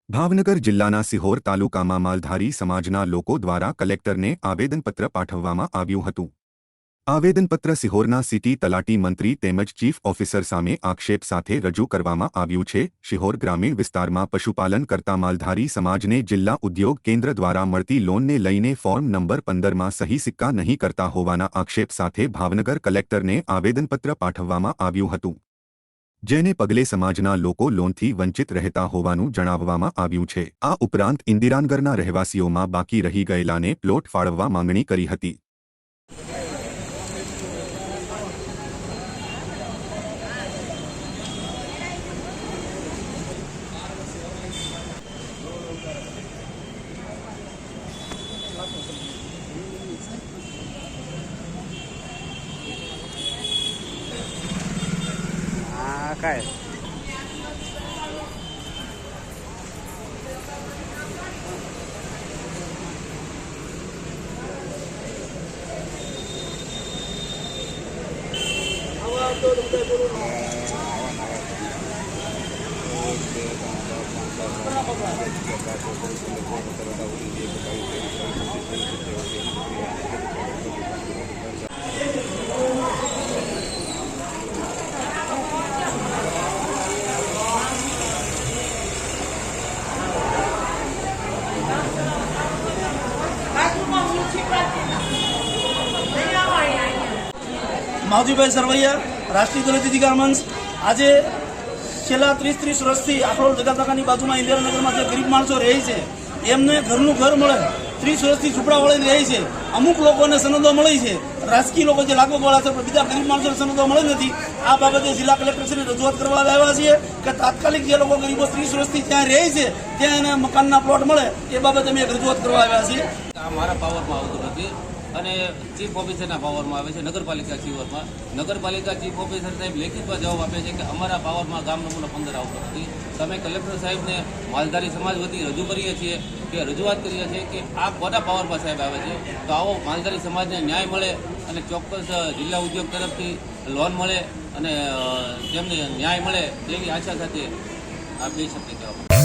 ભાવનગર જિલ્લાના સિહોર તાલુકામાં માલધારી સમાજના લોકો દ્વારા કલેક્ટરને આવેદનપત્ર પાઠવવામાં આવ્યું હતું। આવેદનપત્ર સિહોરના સિટી તલાટી મંત્રી તેમજ ચીફ ઓફિસર સામે આક્ષેપ સાથે રજૂ કરવામાં આવ્યું છે। સિહોર ગ્રામીણ વિસ્તારમાં પશુપાલન કરતા માલધારી સમાજને જિલ્લા ઉદ્યોગ કેન્દ્ર દ્વારા મળતી લોનને લઈને ફોર્મ નંબર 15માં સહી સિક્કા નહીં કરતા હોવાના આક્ષેપ સાથે ભાવનગર કલેક્ટરને આવેદનપત્ર પાઠવવામાં આવ્યું હતું, જેને પગલે સમાજના લોકો લોનથી વંચિત રહેતા હોવાનું જણાવવામાં આવ્યું છે। આ ઉપરાંત ઇન્દિરાનગરના રહેવાસીઓમાં બાકી રહી ગયેલાને પ્લોટ ફાળવવા માંગણી કરી હતી। काय માવજીભાઈ સરવૈયા, રાષ્ટ્રીય દલિત અધિકાર મંચ। આજે છેલ્લા 30 વર્ષથી આખોડ જગાતકાની બાજુમાં ઇન્દિરાનગરમાં જે ગરીબ માણસો રહે છે એમને ઘરનું ઘર મળે, 30 વર્ષથી ઝૂંપડા વળીને રહે છે। અમુક લોકોને સનદો મળી છે, રાજકીય લોકો જે લાગવવાળા છે, પણ બીજા ગરીબ માણસોને સનદો મળી નથી। આ બાબતે જિલ્લા કલેક્ટરશ્રીને રજૂઆત કરવા આવ્યા છીએ કે તાત્કાલિક જે લોકો ગરીબો 30 વર્ષથી ત્યાં રહે છે ત્યાં એને મકાનના પ્લોટ મળે, એ બાબતે અમે એક રજૂઆત કરવા આવ્યા છીએ। આ મારા પાવરમાં આવતું નથી અને ચીફ ઓફિસરના પાવરમાં આવે છે, નગરપાલિકા સિહોરમાં। નગરપાલિકા ચીફ ઓફિસર સાહેબ લેખિતમાં જવાબ આપે છે કે અમારા પાવરમાં ગામ નંબર 15 આવતો નથી। તમે કલેક્ટર સાહેબને માલધારી સમાજ વતી રજૂ કરીએ છીએ કે રજૂઆત કરીએ છીએ કે આ ખોટા પાવરમાં સાહેબ આવે છે, તો આવો માલધારી સમાજને ન્યાય મળે અને ચોક્કસ જિલ્લા ઉદ્યોગ તરફથી લોન મળે અને તેમને ન્યાય મળે તેવી આશા સાથે આ બે શબ્દ કહેવામાં